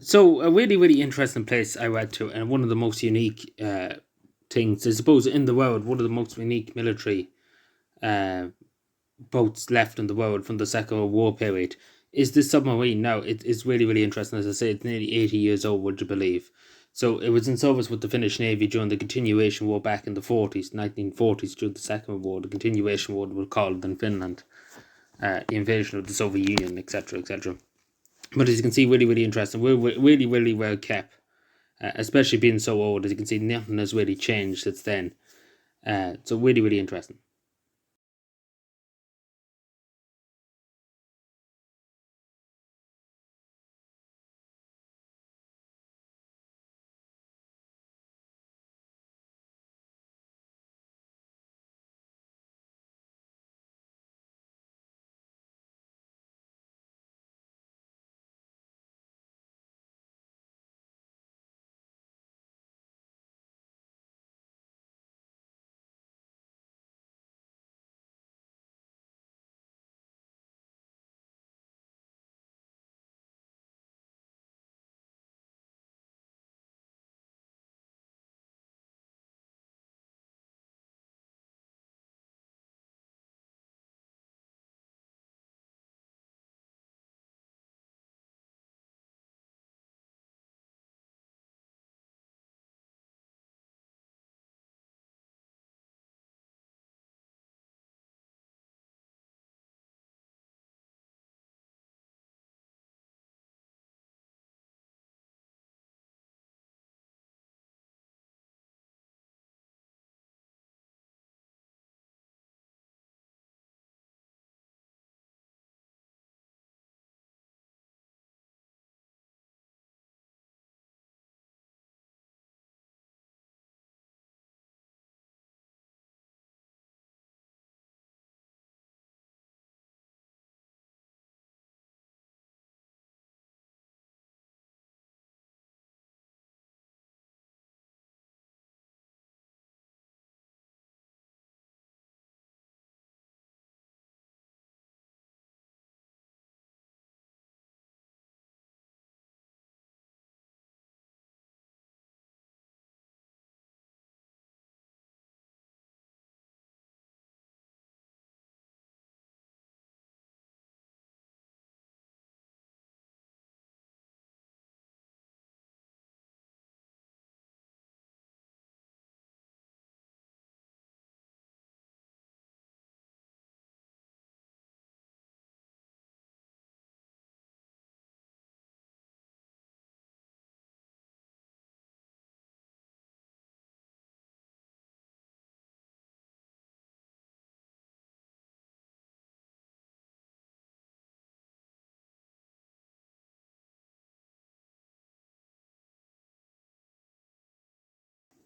So a really, really interesting place I went to, and one of the most unique things, I suppose, in the world. One of the most unique military uh, boats left in the world from the Second World War period is this submarine. Now it's really, really interesting. As I say, it's nearly 80 years old. Would you believe? So it was in service with the Finnish Navy during the Continuation War back in the 40s, 1940s, during the Second World War. The Continuation War was called in Finland, the invasion of the Soviet Union, etc., etc. But as you can see, really, really interesting. We're really, really well kept, especially being so old. As you can see, nothing has really changed since then. So really, really interesting.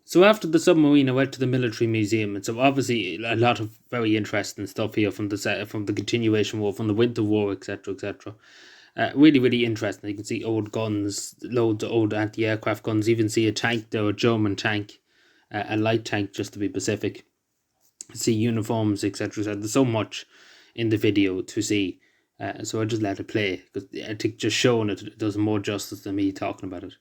So after the submarine, I went to the military museum, and so obviously a lot of very interesting stuff here from the from the continuation war, from the Winter War, etc., etc. Really, really interesting. You can see old guns, loads of old anti-aircraft guns. Even see a tank there, a German tank, a light tank, just to be specific. See uniforms, etc. So there's so much in the video to see. So I just let it play because I think just showing it does more justice than me talking about it.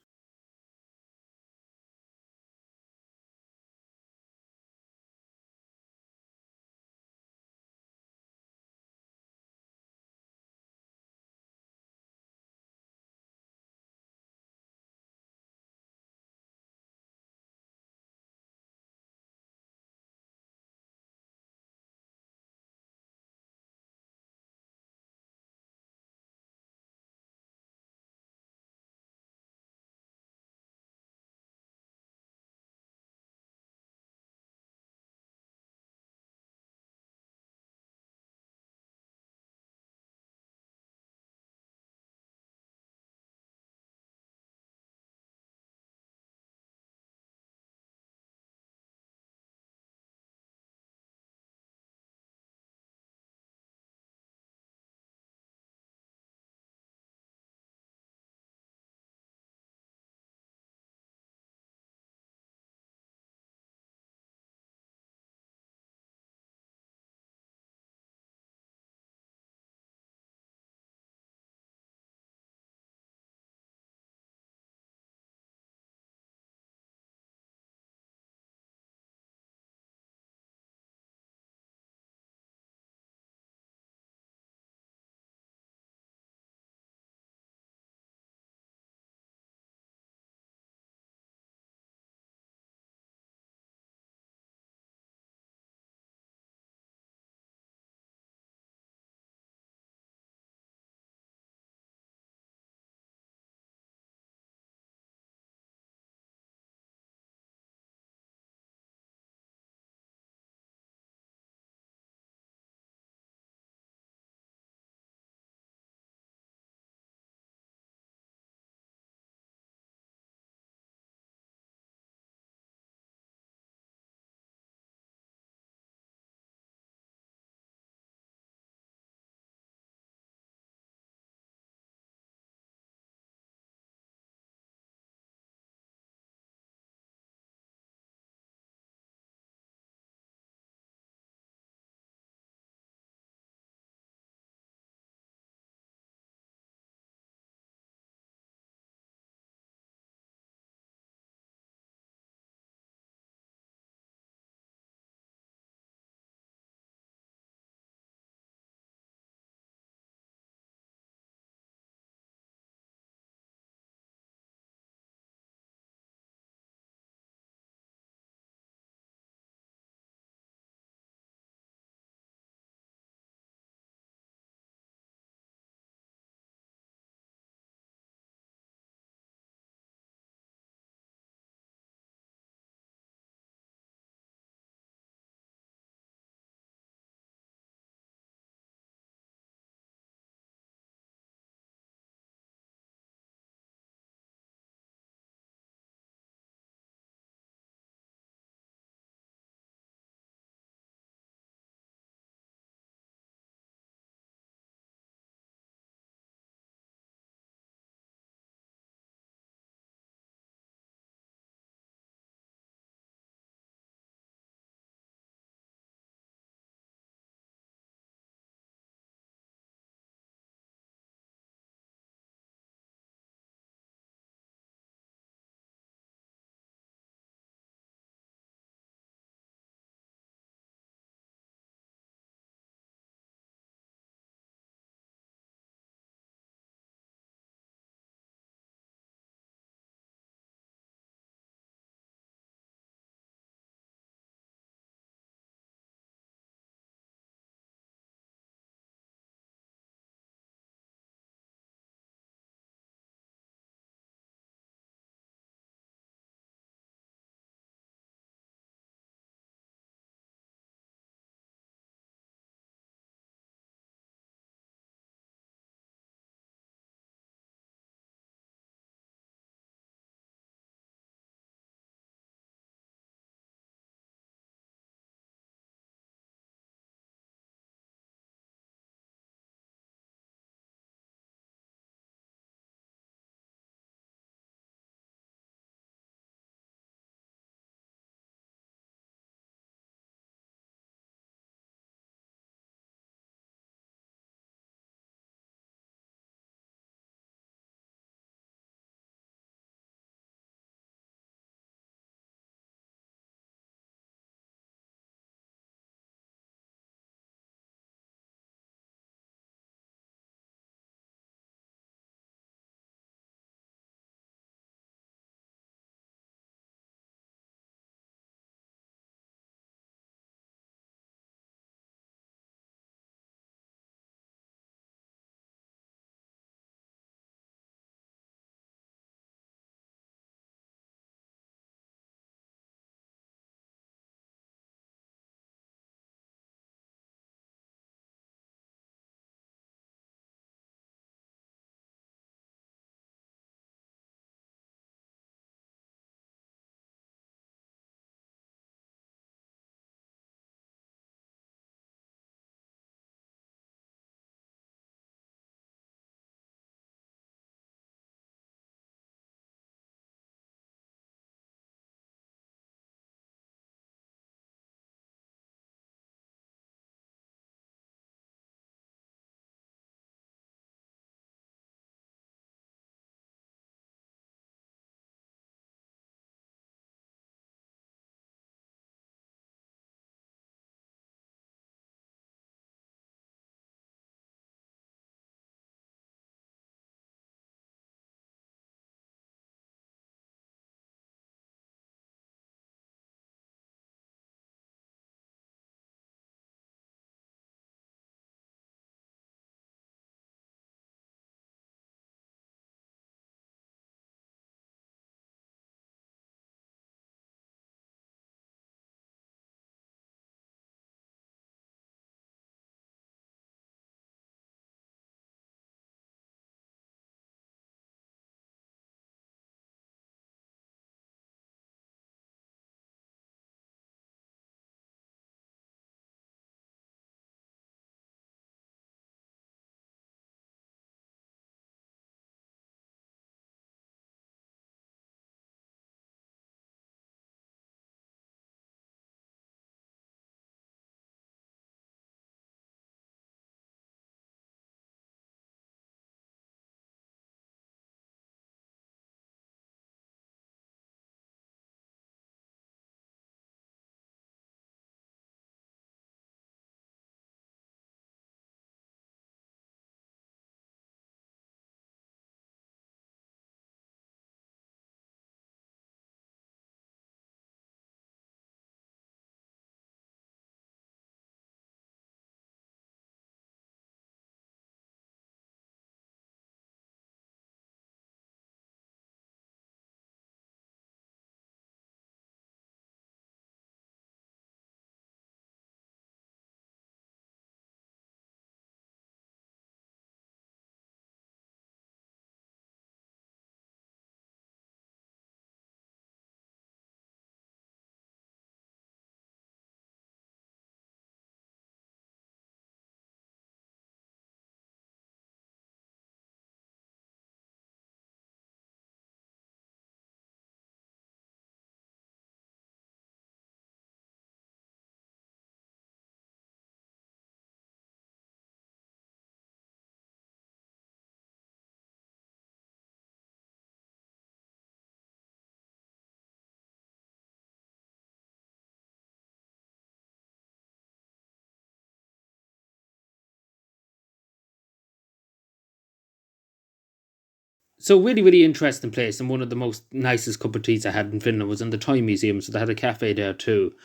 So really, really interesting place, and one of the most nicest cup of teas I had in Finland was in the Toy Museum. So they had a cafe there too.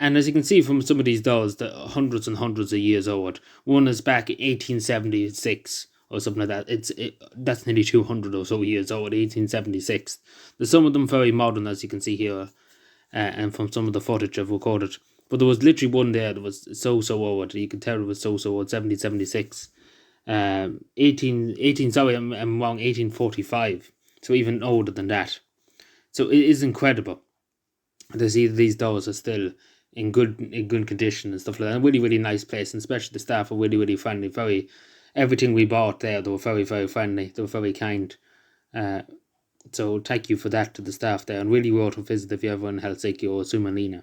And as you can see from some of these dolls, that are hundreds and hundreds of years old. One is back in 1876 or something like that. That's nearly 200 or so years old. 1876. There's some of them very modern, as you can see here, and from some of the footage I've recorded. But there was literally one there that was so old. You can tell it was so old. 1776. 18, sorry, I'm wrong, 1845. So even older than that. So it is incredible to see these dolls are still in good condition and stuff like that. A really, really nice place, and especially the staff are really, really friendly. Everything we bought there, they were very, very friendly. They were very kind. Uh, so thank you for that to the staff there, and really worth a visit if you're ever in Helsinki or Sumalina.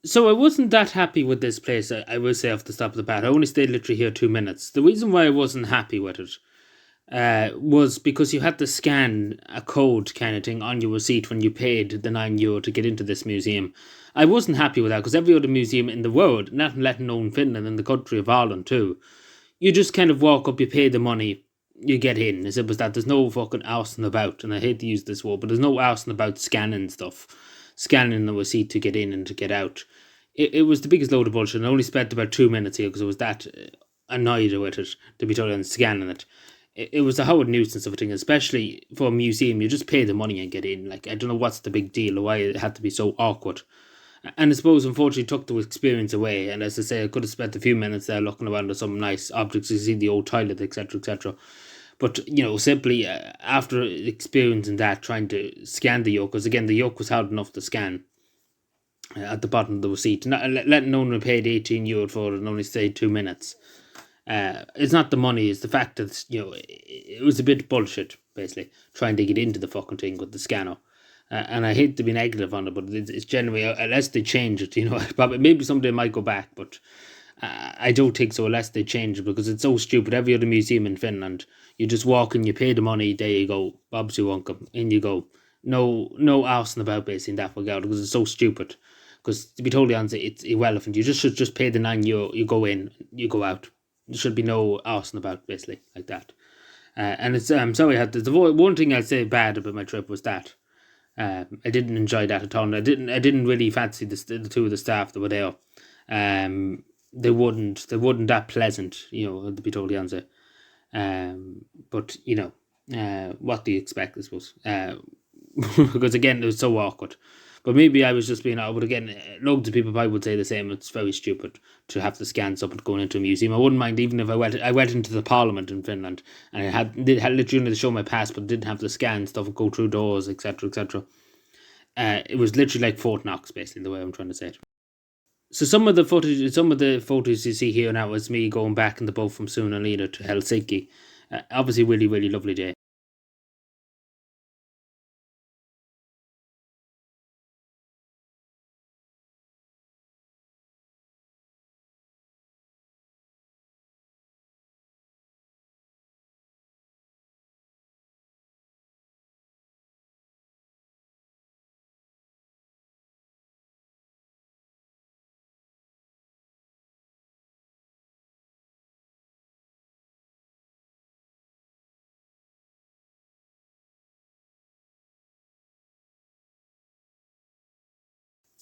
So I wasn't that happy with this place. I will say off the top of the bat, I only stayed literally here 2 minutes. The reason why I wasn't happy with it was because you had to scan a code kind of thing on your receipt when you paid the €9 to get into this museum. I wasn't happy with that because every other museum in the world, not letting alone Finland and the country of Ireland too, you just kind of walk up, you pay the money, you get in. As it was that, there's no fucking arsing about, and I hate to use this word, but there's no arsing about scanning stuff, scanning the receipt to get in and to get out. It was the biggest load of bullshit, and I only spent about 2 minutes here because I was that annoyed with it, to be totally honest, scanning it. It was a whole nuisance of a thing, especially for a museum. You just pay the money and get in. Like, I don't know what's the big deal or why it had to be so awkward. And I suppose, unfortunately, took the experience away. And as I say, I could have spent a few minutes there looking around at some nice objects, you see the old toilet, etc., etc. But, simply after experiencing that, trying to scan the yoke, because again, the yoke was hard enough to scan at the bottom of the receipt, letting no one paid €18 for it and only stayed 2 minutes. It's not the money, it's the fact that, it was a bit bullshit, basically, trying to get into the fucking thing with the scanner. And I hate to be negative on it, but it's generally, unless they change it, probably, maybe someday it might go back, but I don't think so unless they change it, because it's so stupid. Every other museum in Finland, you just walk in, you pay the money, there you go, Bob's your uncle, in you go. No arsing about basically in that regard, because it's so stupid. Because to be totally honest, it's irrelevant. You should just pay the €9, you go in, you go out. There should be no arsing about basically like that. And it's I'm sorry, I had the one thing I'd say bad about my trip was that I didn't enjoy that at all. I didn't really fancy the two of the staff that were there. They weren't that pleasant, to be totally honest. But what do you expect, I suppose? Because again, it was so awkward. But maybe I was just being out. But again, loads of people probably would say the same. It's very stupid to have to scan something going into a museum. I wouldn't mind even if I went into the Parliament in Finland and I had literally to show my pass, but didn't have to scan stuff and go through doors, etc., etc. It was literally like Fort Knox, basically, the way I'm trying to say it. So some of the photos you see here now is me going back in the boat from Sunalina to Helsinki. Obviously, really, really lovely day.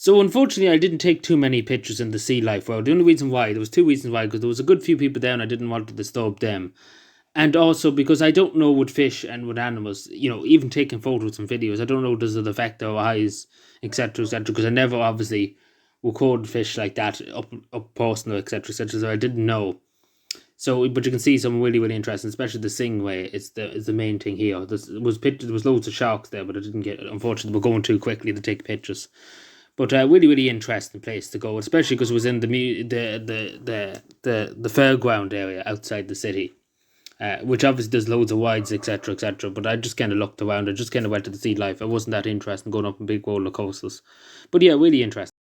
So unfortunately, I didn't take too many pictures in the sea life world. The only reason why, there was two reasons why, because there was a good few people there and I didn't want to disturb them. And also because I don't know with fish and with animals, even taking photos and videos, I don't know does it affect our eyes, etc., etc. Because I never obviously record fish like that up personal, etc., etc. So I didn't know. So, but you can see some really, really interesting, especially the stingray. It's the main thing here. There was loads of sharks there, but I didn't get. Unfortunately, we're going too quickly to take pictures. But really, really interesting place to go, especially because it was in the fairground area outside the city, which obviously there's loads of rides, etc., etc. But I just kind of looked around. I just kind of went to the sea life. I wasn't that interested in going up on big roller coasters. But yeah, really interesting.